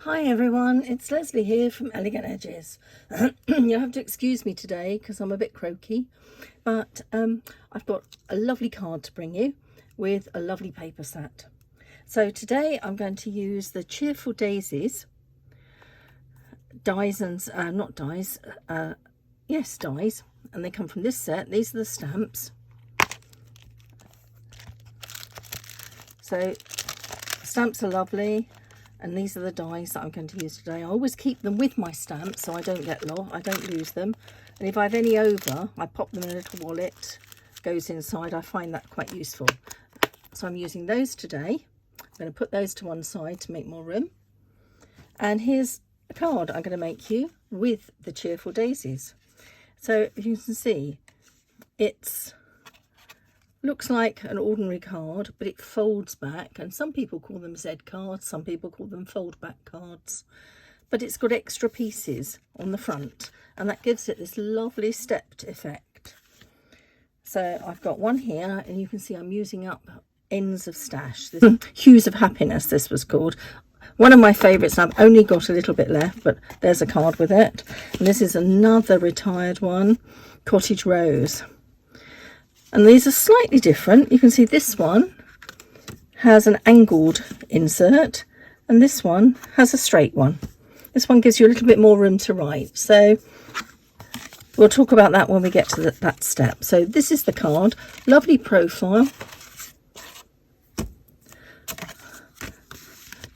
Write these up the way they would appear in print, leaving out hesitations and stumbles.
Hi everyone, it's Lesley here from Elegant Edges. You'll have to excuse me today because I'm a bit croaky, but I've got a lovely card to bring you with a lovely paper set. So today I'm going to use the Cheerful Daisies dies and not dies, yes, dies, and they come from this set. These are the stamps. So stamps are lovely. And these are the dies that I'm going to use today. I always keep them with my stamps so I don't lose them. And if I have any over, I pop them in a little wallet, goes inside. I find that quite useful. So I'm using those today. I'm going to put those to one side to make more room. And here's a card I'm going to make you with the Cheerful Daisies. So if you can see, it's looks like an ordinary card, but it folds back, and some people call them Z cards, some people call them fold back cards, but it's got extra pieces on the front, and that gives it this lovely stepped effect. So I've got one here, and you can see I'm using up ends of stash. This Hues of Happiness, this was called. One of my favourites, and I've only got a little bit left, but there's a card with it. And this is another retired one, Cottage Rose. And these are slightly different. You can see this one has an angled insert and this one has a straight one. This one gives you a little bit more room to write. So we'll talk about that when we get to that step. So this is the card, lovely profile.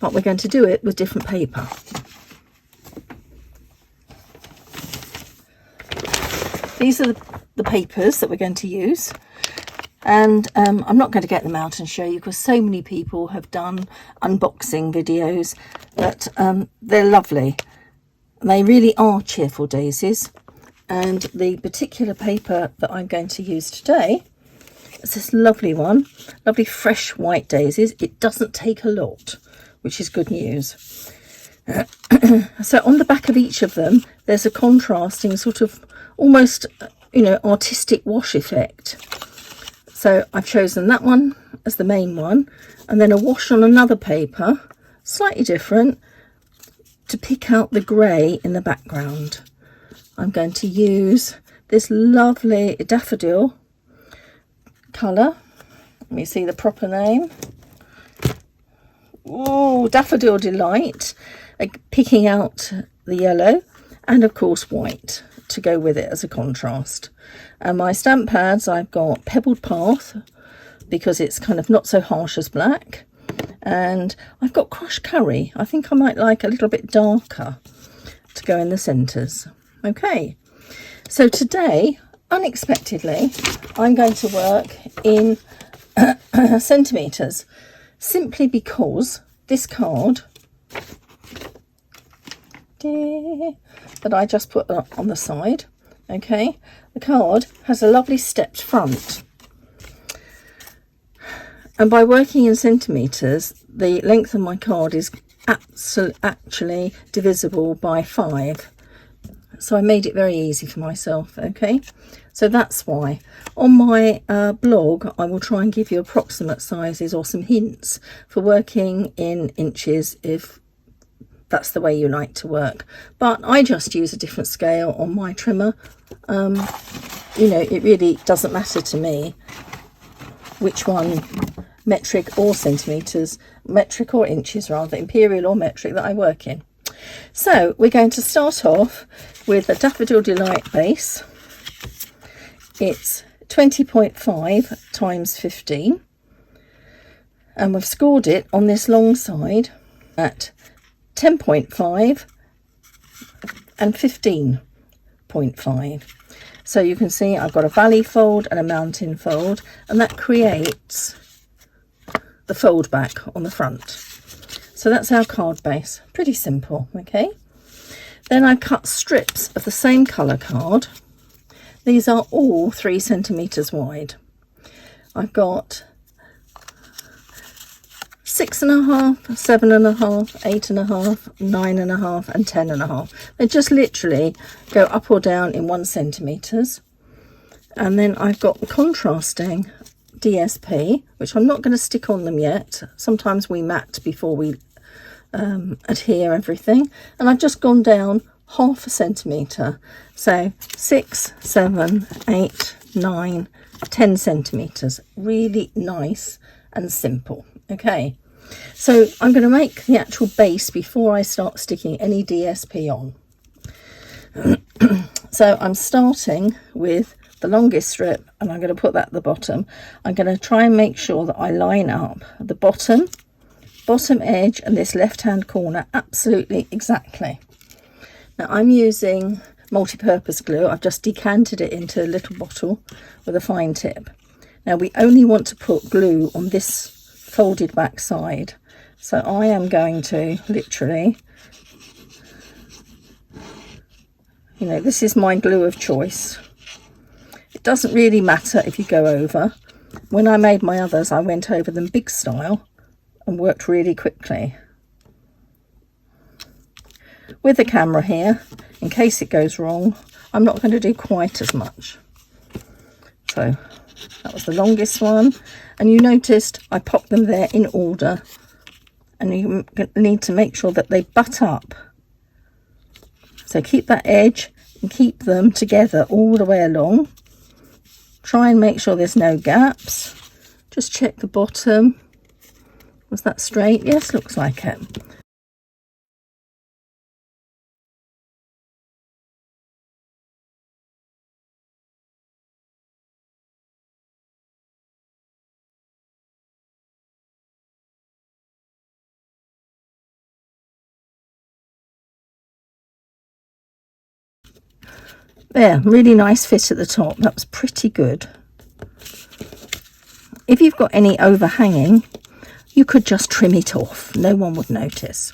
But we're going to do it with different paper. These are the papers that we're going to use, and I'm not going to get them out and show you because so many people have done unboxing videos, but they're lovely. They really are Cheerful Daisies, and the particular paper that I'm going to use today is this lovely one, lovely fresh white daisies. It doesn't take a lot, which is good news. So on the back of each of them there's a contrasting sort of almost, you know, artistic wash effect. So I've chosen that one as the main one, and then a wash on another paper, slightly different, to pick out the grey in the background. I'm going to use this lovely daffodil colour. Let me see the proper name. Oh, Daffodil Delight, picking out the yellow and of course white to go with it as a contrast. And my stamp pads, I've got Pebbled Path because it's kind of not so harsh as black, and I've got Crushed Curry. I think I might like a little bit darker to go in the centres. Okay, so today unexpectedly I'm going to work in centimetres, simply because this card that I just put on the side, okay, the card has a lovely stepped front, and by working in centimetres the length of my card is actually divisible by 5, so I made it very easy for myself. Okay, so that's why on my blog I will try and give you approximate sizes or some hints for working in inches if that's the way you like to work, but I just use a different scale on my trimmer. You know, it really doesn't matter to me which one, metric or centimetres, metric or inches rather, imperial or metric, that I work in. So we're going to start off with a Daffodil Delight base. It's 20.5 times 15, and we've scored it on this long side at 10.5 and 15.5. So you can see I've got a valley fold and a mountain fold, and that creates the fold back on the front. So that's our card base, pretty simple. Okay, then I cut strips of the same colour card. These are all 3 centimetres wide. I've got 6.5, 7.5, 8.5, 9.5 and 10.5. They just literally go up or down in 1 centimetres. And then I've got the contrasting DSP, which I'm not going to stick on them yet. Sometimes we mat before we adhere everything, and I've just gone down 1/2 centimetre, so 6, 7, 8, 9, 10 centimetres. Really nice and simple. Okay, so I'm going to make the actual base before I start sticking any DSP on. So I'm starting with the longest strip, and I'm going to put that at the bottom. I'm going to try and make sure that I line up the bottom edge and this left hand corner absolutely exactly. Now I'm using multi-purpose glue. I've just decanted it into a little bottle with a fine tip. Now we only want to put glue on this folded back side, so I am going to literally, you know, this is my glue of choice. It doesn't really matter if you go over. When I made my others, I went over them big style and worked really quickly. With the camera here, in case it goes wrong, I'm not going to do quite as much. So that was the longest one, and you noticed I popped them there in order, and you need to make sure that they butt up. So keep that edge and keep them together all the way along. Try and make sure there's no gaps. Just check the bottom. Was that straight? Yes, looks like it. There, really nice fit at the top. That was pretty good. If you've got any overhanging, you could just trim it off. No one would notice.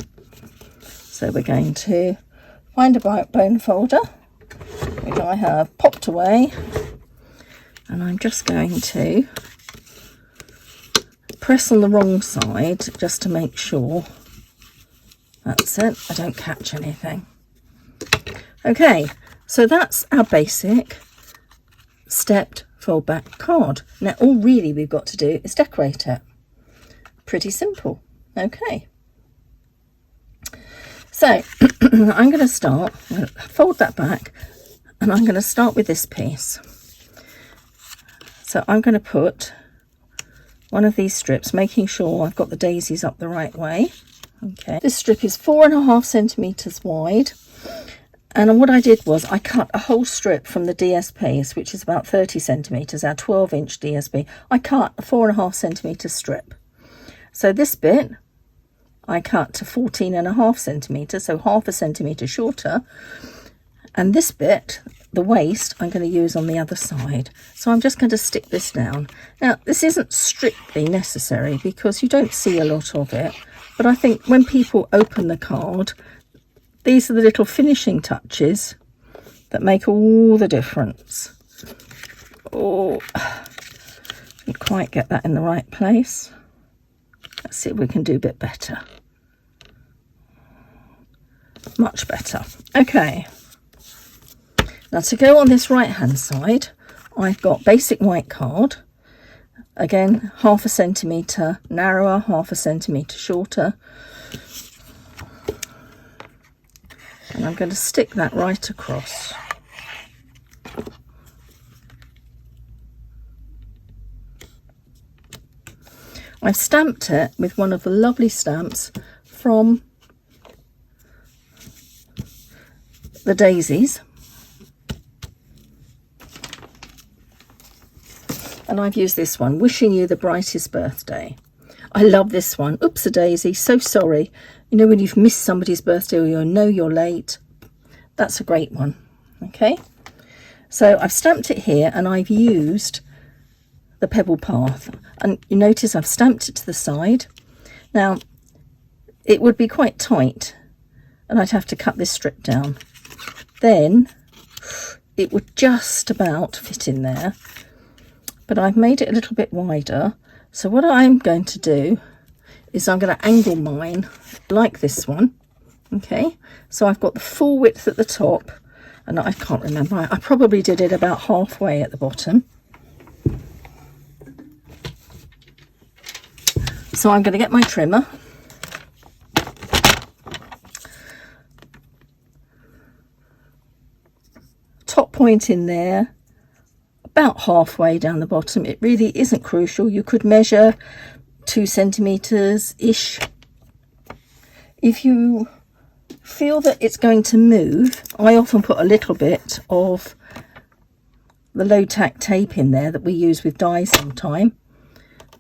So we're going to find a bone folder, which I have popped away, and I'm just going to press on the wrong side just to make sure. That's it, I don't catch anything. Okay, so that's our basic stepped fold back card. Now all really we've got to do is decorate it. Pretty simple. Okay, so I'm going to start, fold that back, and I'm going to start with this piece. So I'm going to put one of these strips, making sure I've got the daisies up the right way. Okay, this strip is 4.5 centimetres wide, and what I did was I cut a whole strip from the DSPs, which is about 30 centimetres, our 12-inch DSP. I cut a 4.5 centimetre strip. So this bit I cut to 14.5 centimetres, so 0.5 centimetre shorter, and this bit, the waist, I'm going to use on the other side. So I'm just going to stick this down. Now this isn't strictly necessary because you don't see a lot of it, but I think when people open the card, these are the little finishing touches that make all the difference. Oh, didn't quite get that in the right place. Let's see if we can do a bit better. Much better. Okay. Now to go on this right hand side, I've got basic white card. Again, 0.5 centimetre narrower, 0.5 centimetre shorter. And I'm going to stick that right across. I've stamped it with one of the lovely stamps from the daisies. And I've used this one, Wishing You the Brightest Birthday. I love this one. Oops a daisy, so sorry. You know when you've missed somebody's birthday or you know you're late? That's a great one. Okay, so I've stamped it here and I've used the pebble path, and you notice I've stamped it to the side. Now it would be quite tight and I'd have to cut this strip down. Then it would just about fit in there, but I've made it a little bit wider. So what I'm going to do is I'm going to angle mine like this one. Okay, so I've got the full width at the top, and I can't remember, I probably did it about halfway at the bottom. So I'm going to get my trimmer, point in there about halfway down the bottom. It really isn't crucial. You could measure 2 centimeters ish. If you feel that it's going to move, I often put a little bit of the low tack tape in there that we use with dies sometimes,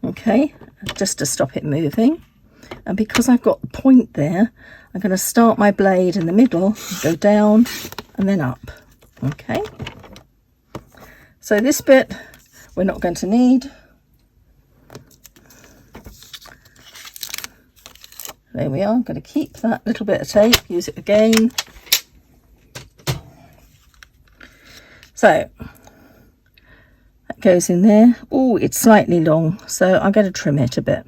okay, just to stop it moving. And because I've got the point there, I'm going to start my blade in the middle, go down and then up. Okay, so this bit we're not going to need. There we are. I'm going to keep that little bit of tape, use it again. So that goes in there. Oh, it's slightly long, so I'm going to trim it a bit.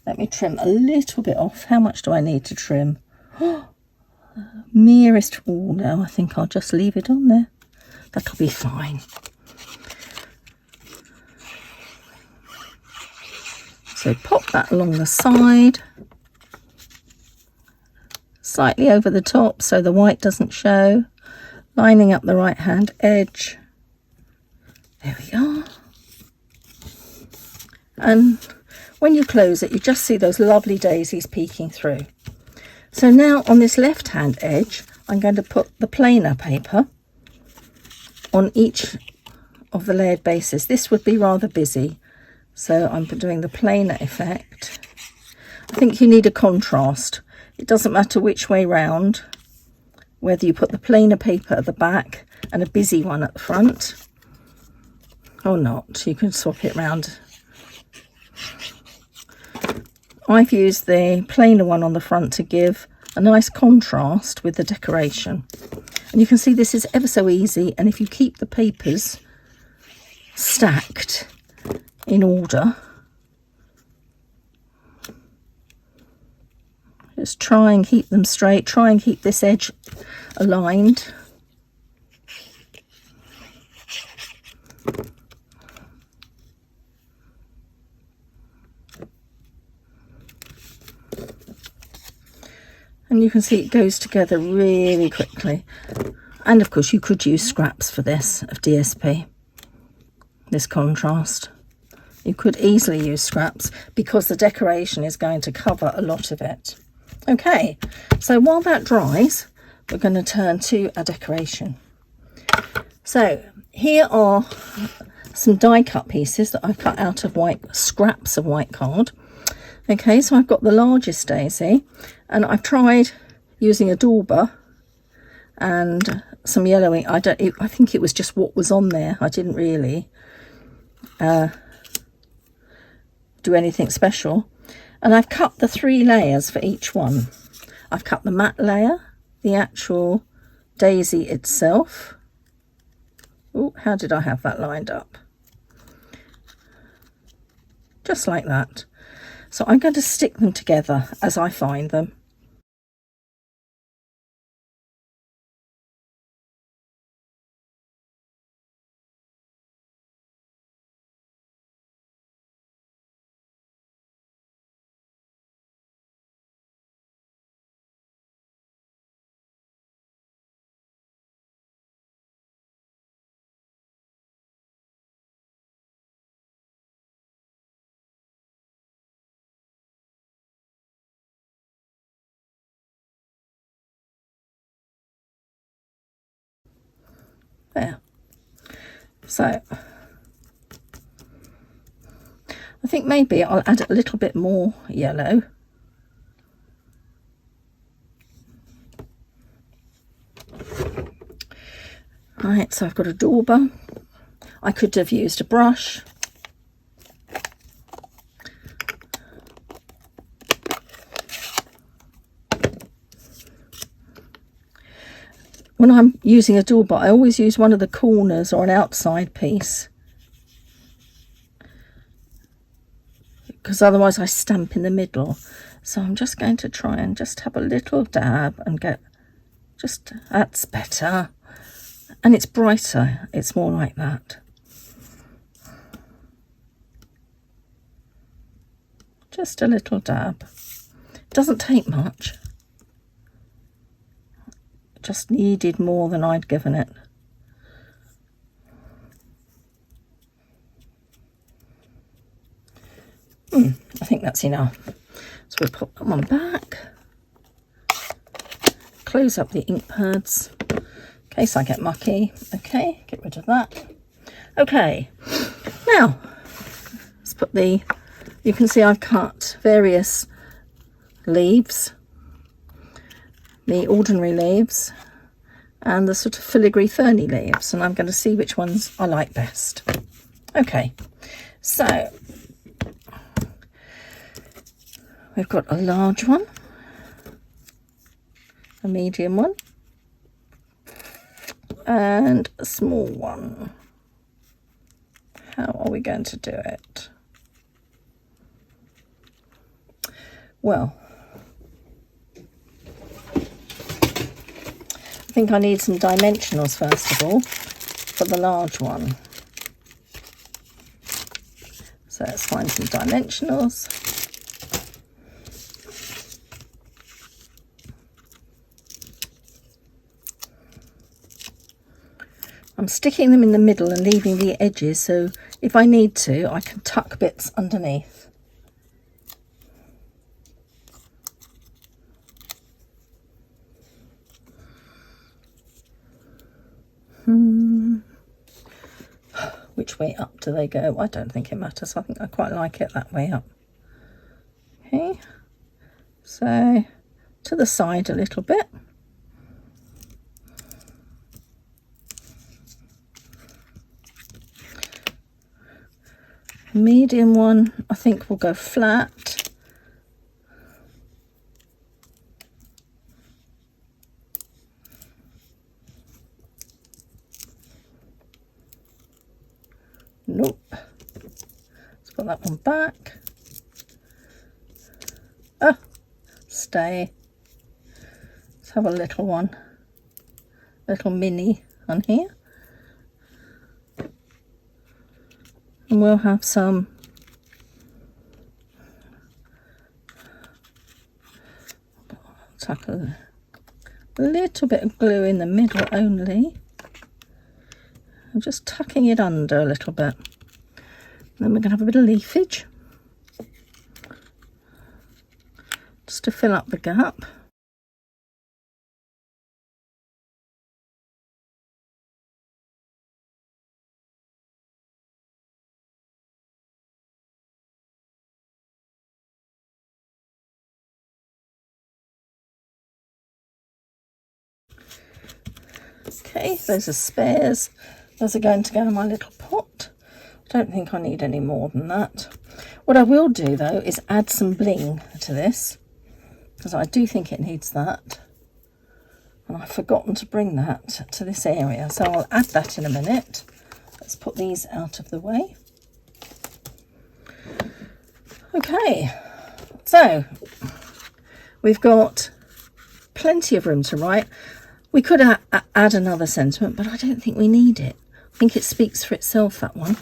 Let me trim a little bit off. How much do I need to trim? Merest. Oh no, I think I'll just leave it on there. That'll be fine. So pop that along the side, slightly over the top so the white doesn't show, lining up the right hand edge. There we are. And when you close it, you just see those lovely daisies peeking through. So now on this left hand edge, I'm going to put the plainer paper on each of the layered bases. This would be rather busy, so I'm doing the plainer effect. I think you need a contrast. It doesn't matter which way round, whether you put the plainer paper at the back and a busy one at the front or not. You can swap it round. I've used the plainer one on the front to give a nice contrast with the decoration. And you can see this is ever so easy, and if you keep the papers stacked in order, just try and keep them straight, try and keep this edge aligned. And you can see it goes together really quickly. And of course you could use scraps for this of DSP, this contrast. You could easily use scraps because the decoration is going to cover a lot of it. Okay, so while that dries, we're going to turn to our decoration. So here are some die cut pieces that I've cut out of white scraps of white card. Okay, so I've got the largest daisy, and I've tried using a dauber and some yellowing. I think it was just what was on there. I didn't really do anything special. And I've cut the 3 layers for each one. I've cut the matte layer, the actual daisy itself. Oh, how did I have that lined up? Just like that. So I'm going to stick them together as I find them. There. So I think maybe I'll add a little bit more yellow. Right, so I've got a dauber. I could have used a brush. When I'm using a dauber, I always use one of the corners or an outside piece, because otherwise I stamp in the middle. So I'm just going to try and just have a little dab and get just, that's better. And it's brighter, it's more like that. Just a little dab. It doesn't take much. Just needed more than I'd given it. I think that's enough. So we'll put that one back. Close up the ink pads in case I get mucky. Okay, get rid of that. Okay, now let's put the, you can see I've cut various leaves, the ordinary leaves and the sort of filigree ferny leaves, and I'm going to see which ones I like best. Okay, so we've got a large one, a medium one, and a small one. How are we going to do it? Well, I think I need some dimensionals first of all for the large one. So let's find some dimensionals. I'm sticking them in the middle and leaving the edges, so if I need to, I can tuck bits underneath. Which way up do they go? I don't think it matters. I think I quite like it that way up. Okay, so to the side a little bit. Medium one, I think will go flat. Nope. Let's put that one back. Ah, stay. Let's have a little one, little mini on here. And we'll have some tuck a little bit of glue in the middle only. I'm just tucking it under a little bit. Then we're going to have a bit of leafage just to fill up the gap. Okay, those are spares. Those are going to go in my little pot. I don't think I need any more than that. What I will do though is add some bling to this, because I do think it needs that. And I've forgotten to bring that to this area, so I'll add that in a minute. Let's put these out of the way. Okay, so we've got plenty of room to write. We could add another sentiment, but I don't think we need it. I think it speaks for itself, that one.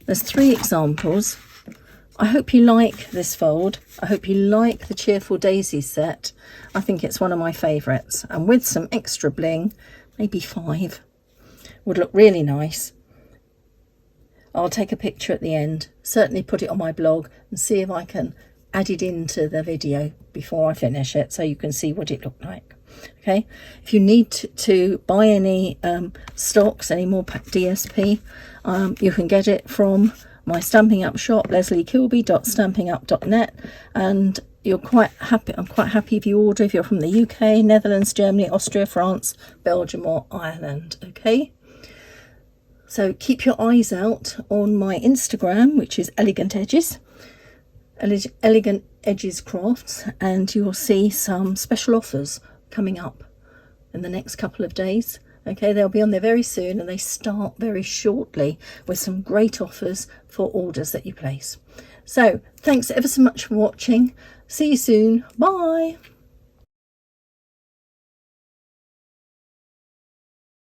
There's 3 examples. I hope you like this fold. I hope you like the Cheerful Daisies set. I think it's one of my favourites. And with some extra bling, maybe 5, would look really nice. I'll take a picture at the end. Certainly put it on my blog and see if I can add it into the video before I finish it, so you can see what it looked like. Okay, if you need to buy any stocks, any more DSP, you can get it from my Stampin' Up shop, lesliekilby.stampinup.net, and you're quite happy. I'm quite happy if you order if you're from the UK, Netherlands, Germany, Austria, France, Belgium or Ireland. Okay, so keep your eyes out on my Instagram, which is Elegant Edges Crafts, and you'll see some special offers coming up in the next couple of days. Okay, they'll be on there very soon, and they start very shortly with some great offers for orders that you place. So thanks ever so much for watching. See you soon. Bye.